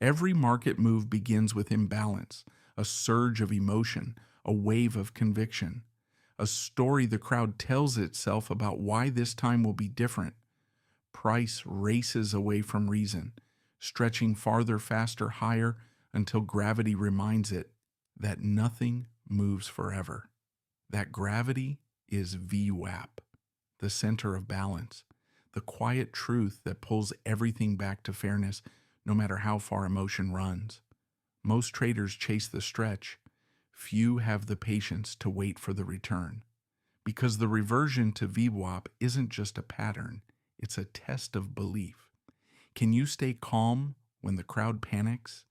Every market move begins with imbalance, a surge of emotion, a wave of conviction, a story the crowd tells itself about why this time will be different. Price races away from reason, stretching farther, faster, higher until gravity reminds it that nothing moves forever. That gravity is VWAP, the center of balance, the quiet truth that pulls everything back to fairness no matter how far emotion runs. Most traders chase the stretch. Few have the patience to wait for the return. Because the reversion to VWAP isn't just a pattern, it's a test of belief. Can you stay calm when the crowd panics?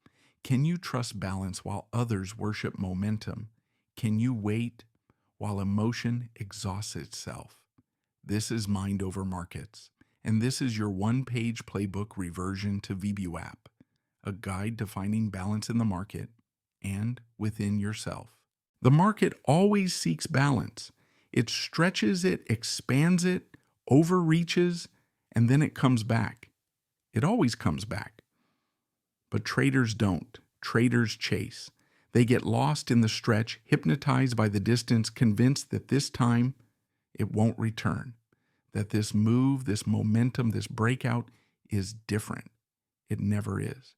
Can you trust balance while others worship momentum? Can you wait while emotion exhausts itself? This is Mind Over Markets, and this is your one-page playbook reversion to VWAP, a guide to finding balance in the market and within yourself. The market always seeks balance. It stretches it, expands it, overreaches, and then it comes back. It always comes back. But traders don't. Traders chase. They get lost in the stretch, hypnotized by the distance, convinced that this time it won't return, that this move, this momentum, this breakout is different. It never is.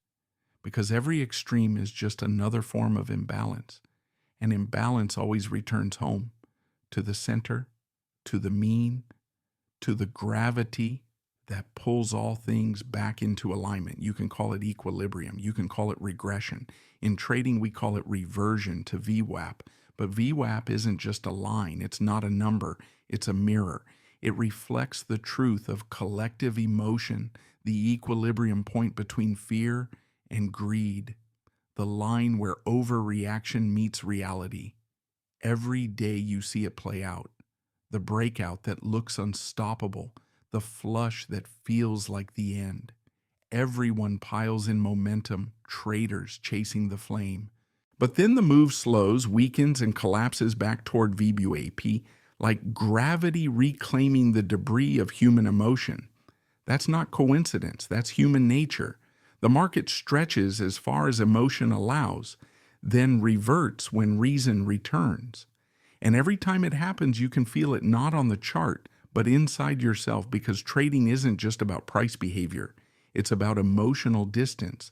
Because every extreme is just another form of imbalance. And imbalance always returns home, to the center, to the mean, to the gravity that pulls all things back into alignment. You can call it equilibrium. You can call it regression. In trading, we call it reversion to VWAP. But VWAP isn't just a line. It's not a number. It's a mirror. It reflects the truth of collective emotion, the equilibrium point between fear and greed, the line where overreaction meets reality. Every day you see it play out. The breakout that looks unstoppable, the flush that feels like the end. Everyone piles in momentum, traders chasing the flame. But then the move slows, weakens, and collapses back toward VWAP, like gravity reclaiming the debris of human emotion. That's not coincidence, that's human nature. The market stretches as far as emotion allows, then reverts when reason returns. And every time it happens, you can feel it not on the chart, but inside yourself, because trading isn't just about price behavior. It's about emotional distance.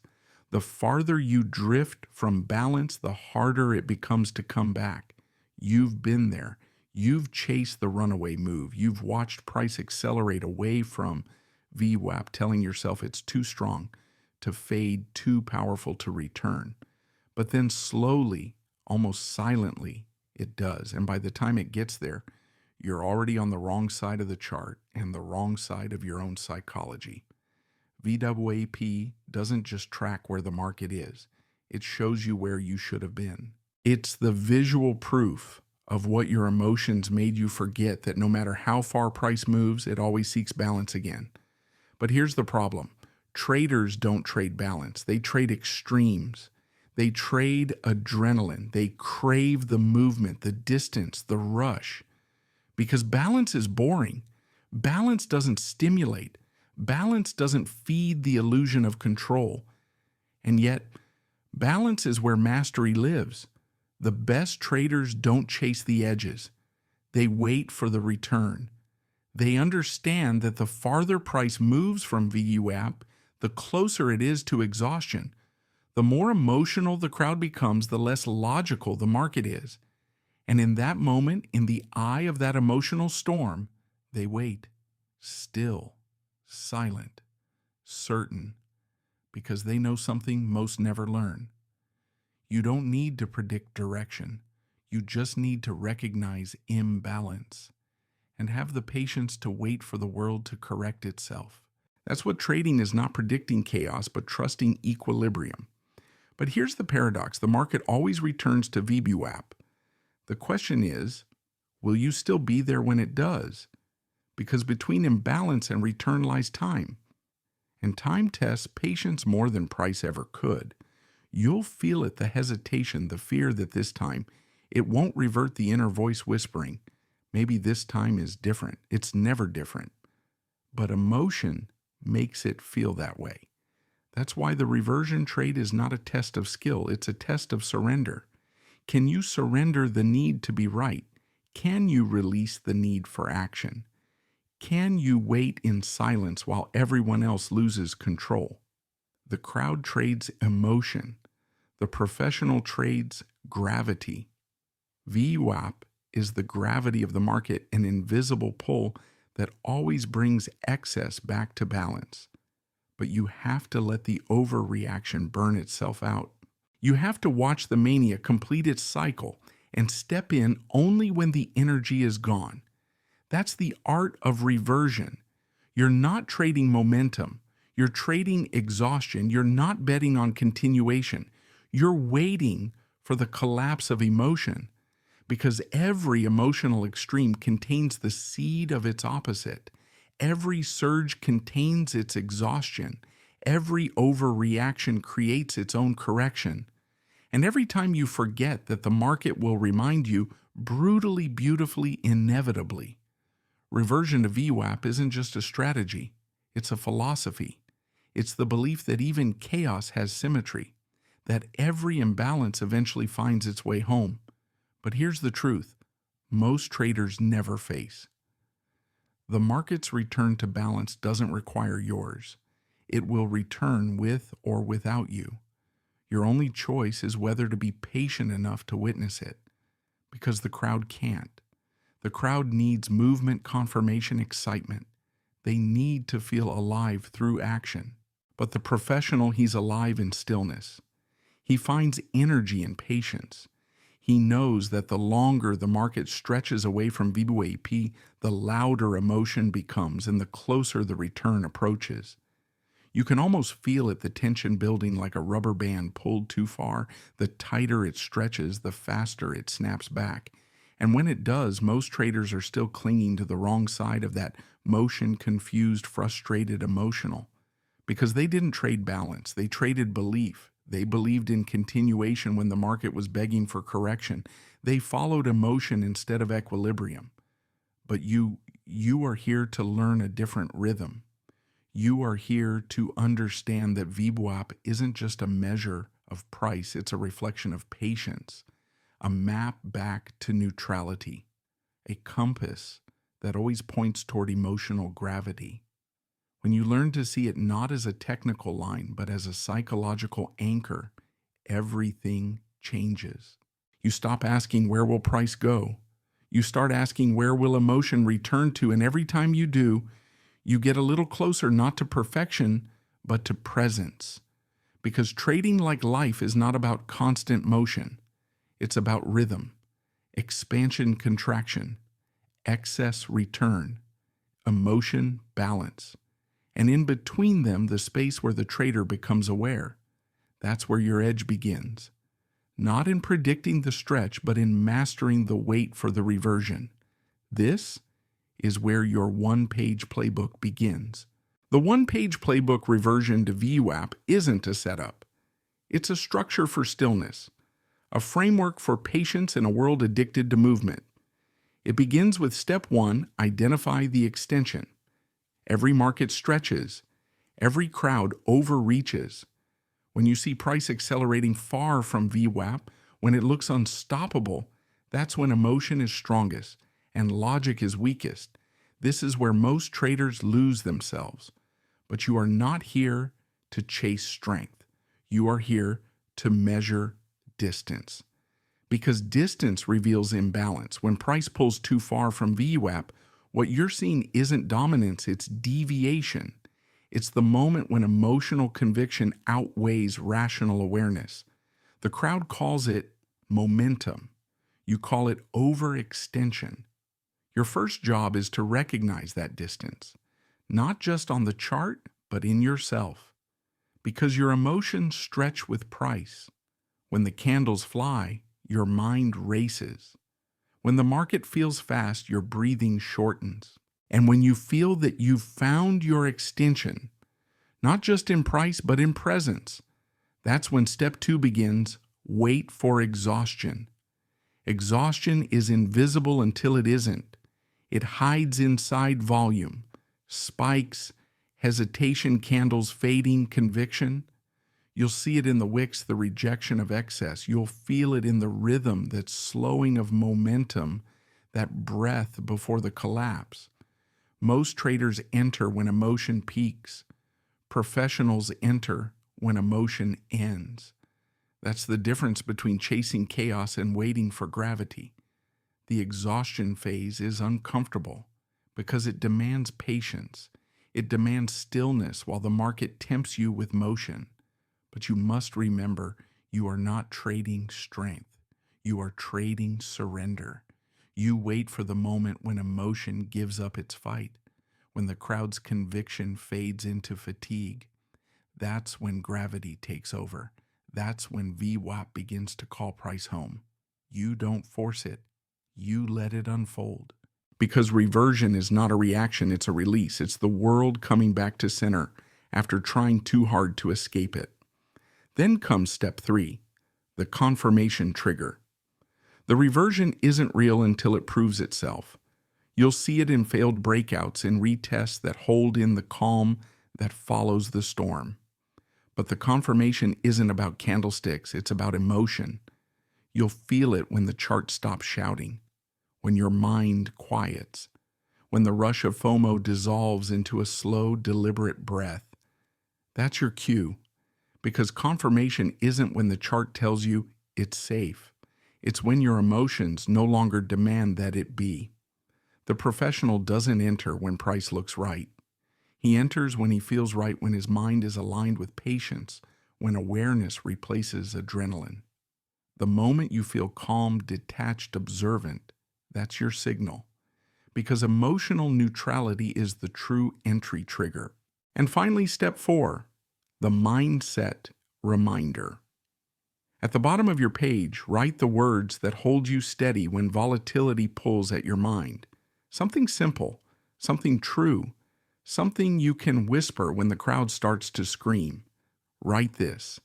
The farther you drift from balance, the harder it becomes to come back. You've been there. You've chased the runaway move. You've watched price accelerate away from VWAP, telling yourself it's too strong to fade, too powerful to return. But then slowly, almost silently, it does. And by the time it gets there, you're already on the wrong side of the chart and the wrong side of your own psychology. VWAP doesn't just track where the market is. It shows you where you should have been. It's the visual proof of what your emotions made you forget, that no matter how far price moves, it always seeks balance again. But here's the problem. Traders don't trade balance. They trade extremes. They trade adrenaline. They crave the movement, the distance, the rush. Because balance is boring. Balance doesn't stimulate. Balance doesn't feed the illusion of control. And yet, balance is where mastery lives. The best traders don't chase the edges. They wait for the return. They understand that the farther price moves from VWAP, the closer it is to exhaustion. The more emotional the crowd becomes, the less logical the market is. And in that moment, in the eye of that emotional storm, they wait, still, silent, certain, because they know something most never learn. You don't need to predict direction. You just need to recognize imbalance and have the patience to wait for the world to correct itself. That's what trading is, not predicting chaos, but trusting equilibrium. But here's the paradox. The market always returns to VWAP. The question is, will you still be there when it does? Because between imbalance and return lies time. And time tests patience more than price ever could. You'll feel it, the hesitation, the fear that this time it won't revert, the inner voice whispering, maybe this time is different. It's never different. But emotion makes it feel that way. That's why the reversion trade is not a test of skill, it's a test of surrender. Can you surrender the need to be right? Can you release the need for action? Can you wait in silence while everyone else loses control? The crowd trades emotion. The professional trades gravity. VWAP is the gravity of the market, an invisible pull that always brings excess back to balance. But you have to let the overreaction burn itself out. You have to watch the mania complete its cycle and step in only when the energy is gone. That's the art of reversion. You're not trading momentum. You're trading exhaustion. You're not betting on continuation. You're waiting for the collapse of emotion, because every emotional extreme contains the seed of its opposite. Every surge contains its exhaustion. Every overreaction creates its own correction. And every time you forget that, the market will remind you brutally, beautifully, inevitably. Reversion to VWAP isn't just a strategy, it's a philosophy. It's the belief that even chaos has symmetry, that every imbalance eventually finds its way home. But here's the truth: most traders never face. The market's return to balance doesn't require yours. It will return with or without you. Your only choice is whether to be patient enough to witness it, because the crowd can't. The crowd needs movement, confirmation, excitement. They need to feel alive through action. But the professional, he's alive in stillness. He finds energy in patience. He knows that the longer the market stretches away from VWAP, the louder emotion becomes and the closer the return approaches. You can almost feel it, the tension building like a rubber band pulled too far. The tighter it stretches, the faster it snaps back. And when it does, most traders are still clinging to the wrong side of that motion, confused, frustrated, emotional. Because they didn't trade balance, they traded belief. They believed in continuation when the market was begging for correction. They followed emotion instead of equilibrium. But you are here to learn a different rhythm. You are here to understand that VWAP isn't just a measure of price, it's a reflection of patience, a map back to neutrality, a compass that always points toward emotional gravity. When you learn to see it not as a technical line, but as a psychological anchor, everything changes. You stop asking, where will price go? You start asking, where will emotion return to? And every time you do, you get a little closer, not to perfection, but to presence. Because trading, like life, is not about constant motion. It's about rhythm, expansion, contraction, excess, return, emotion, balance. And in between them, the space where the trader becomes aware. That's where your edge begins. Not in predicting the stretch, but in mastering the wait for the reversion. This is where your one-page playbook begins. The one-page playbook, Reversion to VWAP, isn't a setup. It's a structure for stillness, a framework for patience in a world addicted to movement. It begins with step 1, identify the extension. Every market stretches. Every crowd overreaches. When you see price accelerating far from VWAP, when it looks unstoppable, that's when emotion is strongest and logic is weakest. This is where most traders lose themselves. But you are not here to chase strength. You are here to measure distance. Because distance reveals imbalance. When price pulls too far from VWAP, what you're seeing isn't dominance, it's deviation. It's the moment when emotional conviction outweighs rational awareness. The crowd calls it momentum. You call it overextension. Your first job is to recognize that distance, not just on the chart, but in yourself. Because your emotions stretch with price. When the candles fly, your mind races. When the market feels fast, your breathing shortens. And when you feel that you've found your extension, not just in price, but in presence, that's when step 2 begins. Wait for exhaustion. Exhaustion is invisible until it isn't. It hides inside volume, spikes, hesitation candles fading conviction. You'll see it in the wicks, the rejection of excess. You'll feel it in the rhythm, that slowing of momentum, that breath before the collapse. Most traders enter when emotion peaks. Professionals enter when emotion ends. That's the difference between chasing chaos and waiting for gravity. The exhaustion phase is uncomfortable because it demands patience. It demands stillness while the market tempts you with motion. But you must remember, you are not trading strength. You are trading surrender. You wait for the moment when emotion gives up its fight, when the crowd's conviction fades into fatigue. That's when gravity takes over. That's when VWAP begins to call price home. You don't force it. You let it unfold. Because reversion is not a reaction, it's a release. It's the world coming back to center after trying too hard to escape it. Then comes step 3, the confirmation trigger. The reversion isn't real until it proves itself. You'll see it in failed breakouts, in retests that hold in the calm that follows the storm. But the confirmation isn't about candlesticks, it's about emotion. You'll feel it when the chart stops shouting, when your mind quiets, when the rush of FOMO dissolves into a slow, deliberate breath. That's your cue, because confirmation isn't when the chart tells you it's safe. It's when your emotions no longer demand that it be. The professional doesn't enter when price looks right. He enters when he feels right, when his mind is aligned with patience, when awareness replaces adrenaline. The moment you feel calm, detached, observant, that's your signal. Because emotional neutrality is the true entry trigger. And finally, step 4, the mindset reminder. At the bottom of your page, write the words that hold you steady when volatility pulls at your mind. Something simple, something true, something you can whisper when the crowd starts to scream. Write this: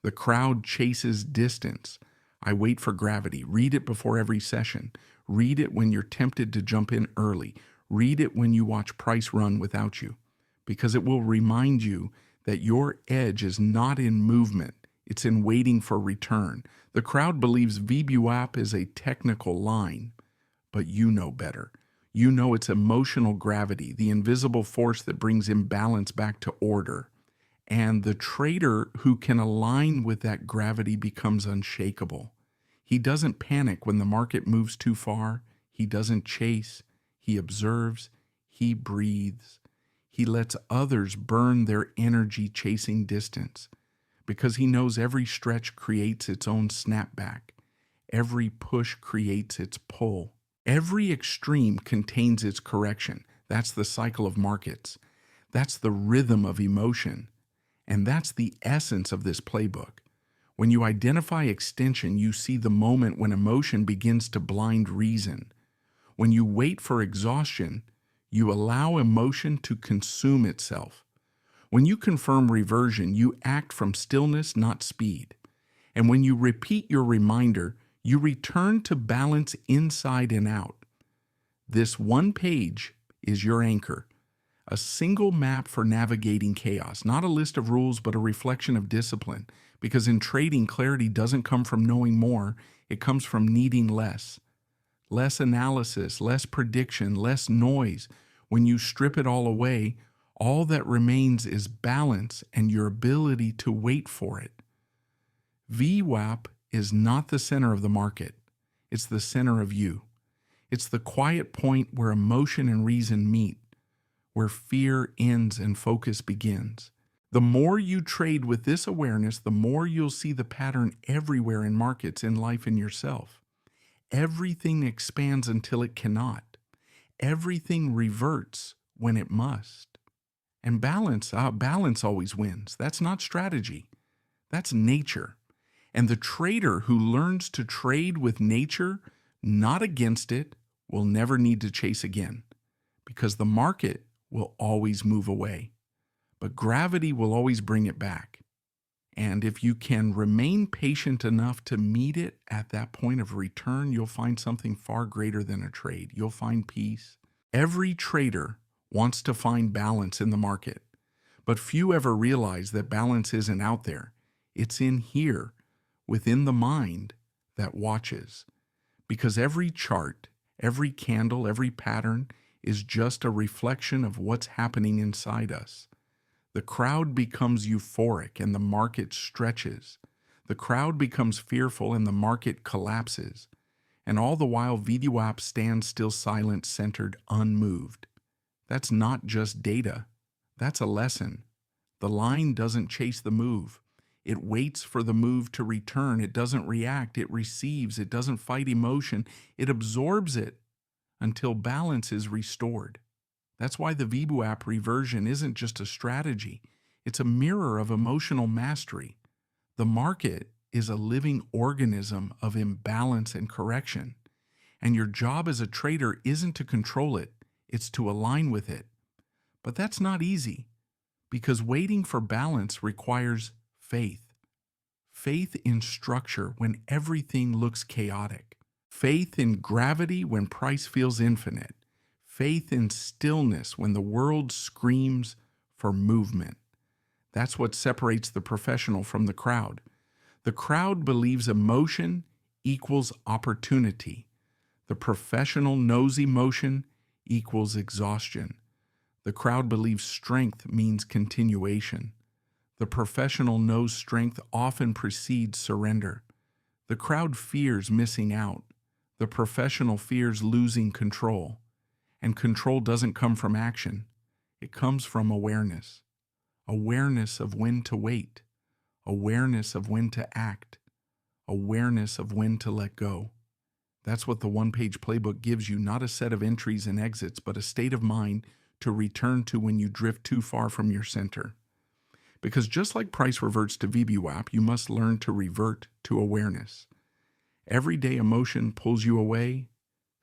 the crowd chases distance. I wait for gravity. Read it before every session. Read it when you're tempted to jump in early. Read it when you watch price run without you, because it will remind you that your edge is not in movement. It's in waiting for return. The crowd believes VWAP is a technical line, but you know better. You know it's emotional gravity, the invisible force that brings imbalance back to order. And the trader who can align with that gravity becomes unshakable. He doesn't panic when the market moves too far. He doesn't chase. He observes. He breathes. He lets others burn their energy chasing distance, because he knows every stretch creates its own snapback. Every push creates its pull. Every extreme contains its correction. That's the cycle of markets. That's the rhythm of emotion. And that's the essence of this playbook. When you identify extension, you see the moment when emotion begins to blind reason. When you wait for exhaustion, you allow emotion to consume itself. When you confirm reversion, you act from stillness, not speed. And when you repeat your reminder, you return to balance inside and out. This one page is your anchor, a single map for navigating chaos, not a list of rules, but a reflection of discipline. Because in trading, clarity doesn't come from knowing more, it comes from needing less. Less analysis, less prediction, less noise. When you strip it all away, all that remains is balance and your ability to wait for it. VWAP is not the center of the market. It's the center of you. It's the quiet point where emotion and reason meet, where fear ends and focus begins. The more you trade with this awareness, the more you'll see the pattern everywhere in markets, in life, in yourself. Everything expands until it cannot. Everything reverts when it must. And balance always wins. That's not strategy. That's nature. And the trader who learns to trade with nature, not against it, will never need to chase again, because the market will always move away, but gravity will always bring it back. And if you can remain patient enough to meet it at that point of return, you'll find something far greater than a trade. You'll find peace. Every trader wants to find balance in the market. But few ever realize that balance isn't out there. It's in here, within the mind that watches. Because every chart, every candle, every pattern is just a reflection of what's happening inside us. The crowd becomes euphoric and the market stretches. The crowd becomes fearful and the market collapses. And all the while VWAP stands still silent, centered, unmoved. That's not just data. That's a lesson. The line doesn't chase the move. It waits for the move to return. It doesn't react. It receives. It doesn't fight emotion. It absorbs it until balance is restored. That's why the VWAP reversion isn't just a strategy. It's a mirror of emotional mastery. The market is a living organism of imbalance and correction. And your job as a trader isn't to control it. It's to align with it. But that's not easy, because waiting for balance requires faith. Faith in structure when everything looks chaotic. Faith in gravity when price feels infinite. Faith in stillness when the world screams for movement. That's what separates the professional from the crowd. The crowd believes emotion equals opportunity. The professional knows emotion equals exhaustion. The crowd believes strength means continuation. The professional knows strength often precedes surrender. The crowd fears missing out. The professional fears losing control. And control doesn't come from action. It comes from awareness. Awareness of when to wait. Awareness of when to act. Awareness of when to let go. That's what the one-page playbook gives you, not a set of entries and exits, but a state of mind to return to when you drift too far from your center. Because just like price reverts to VWAP, you must learn to revert to awareness. Everyday emotion pulls you away.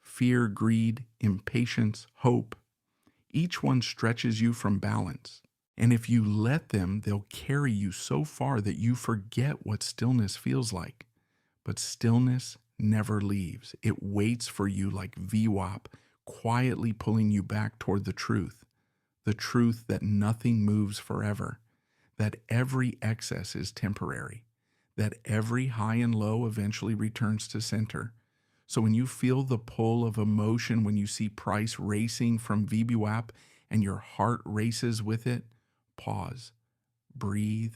Fear, greed, impatience, hope. Each one stretches you from balance. And if you let them, they'll carry you so far that you forget what stillness feels like. But stillness never leaves. It waits for you like VWAP, quietly pulling you back toward the truth that nothing moves forever, that every excess is temporary, that every high and low eventually returns to center. So when you feel the pull of emotion, when you see price racing from VWAP and your heart races with it, pause, breathe,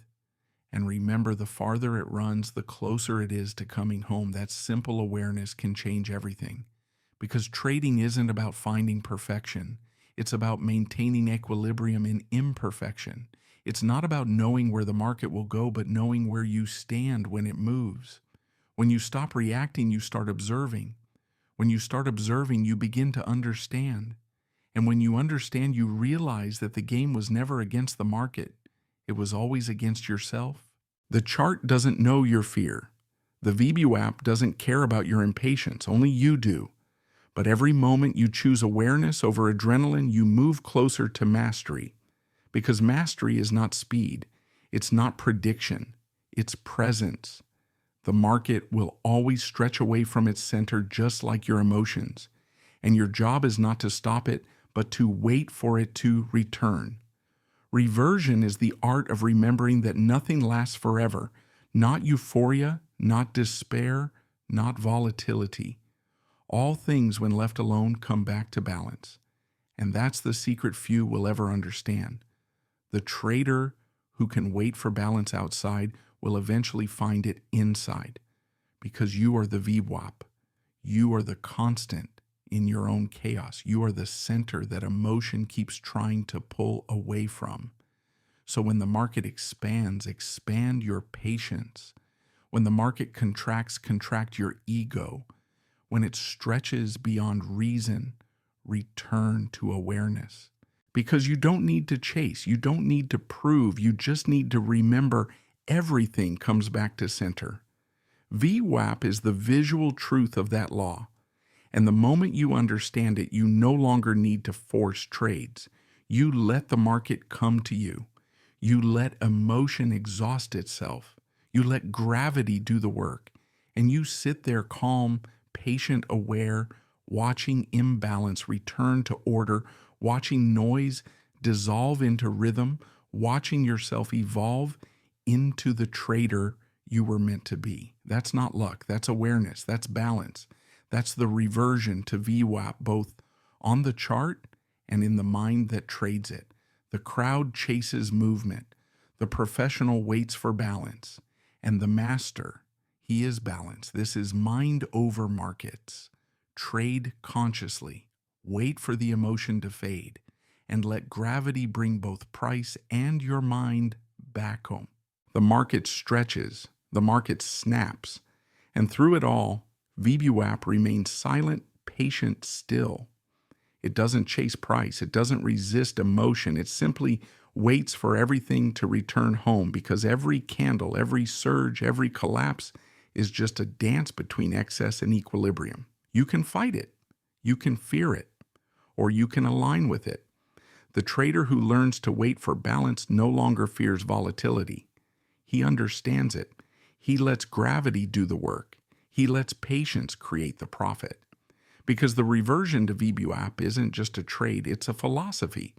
and remember, the farther it runs, the closer it is to coming home. That simple awareness can change everything. Because trading isn't about finding perfection. It's about maintaining equilibrium in imperfection. It's not about knowing where the market will go, but knowing where you stand when it moves. When you stop reacting, you start observing. When you start observing, you begin to understand. And when you understand, you realize that the game was never against the market. It was always against yourself. The chart doesn't know your fear. The VWAP doesn't care about your impatience. Only you do. But every moment you choose awareness over adrenaline, you move closer to mastery. Because mastery is not speed. It's not prediction. It's presence. The market will always stretch away from its center just like your emotions. And your job is not to stop it, but to wait for it to return. Reversion is the art of remembering that nothing lasts forever. Not euphoria, not despair, not volatility. All things, when left alone, come back to balance. And that's the secret few will ever understand. The trader who can wait for balance outside will eventually find it inside. Because you are the VWAP. You are the constant in your own chaos. You are the center that emotion keeps trying to pull away from. So when the market expands, expand your patience. When the market contracts, contract your ego. When it stretches beyond reason, return to awareness. Because you don't need to chase, you don't need to prove, you just need to remember everything comes back to center. VWAP is the visual truth of that law. And the moment you understand it, you no longer need to force trades. You let the market come to you. You let emotion exhaust itself. You let gravity do the work. And you sit there calm, patient, aware, watching imbalance return to order, watching noise dissolve into rhythm, watching yourself evolve into the trader you were meant to be. That's not luck. That's awareness. That's balance. That's the reversion to VWAP, both on the chart and in the mind that trades it. The crowd chases movement. The professional waits for balance. And the master, he is balance. This is mind over markets. Trade consciously. Wait for the emotion to fade. And let gravity bring both price and your mind back home. The market stretches. The market snaps. And through it all, VWAP remains silent, patient, still. It doesn't chase price. It doesn't resist emotion. It simply waits for everything to return home, because every candle, every surge, every collapse is just a dance between excess and equilibrium. You can fight it. You can fear it. Or you can align with it. The trader who learns to wait for balance no longer fears volatility. He understands it. He lets gravity do the work. He lets patience create the profit. Because the reversion to VWAP isn't just a trade, it's a philosophy.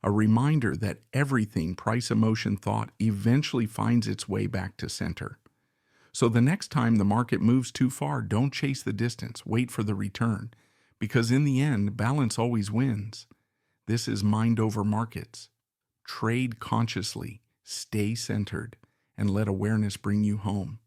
A reminder that everything price, emotion, thought eventually finds its way back to center. So the next time the market moves too far, don't chase the distance, wait for the return. Because in the end, balance always wins. This is mind over markets. Trade consciously, stay centered, and let awareness bring you home.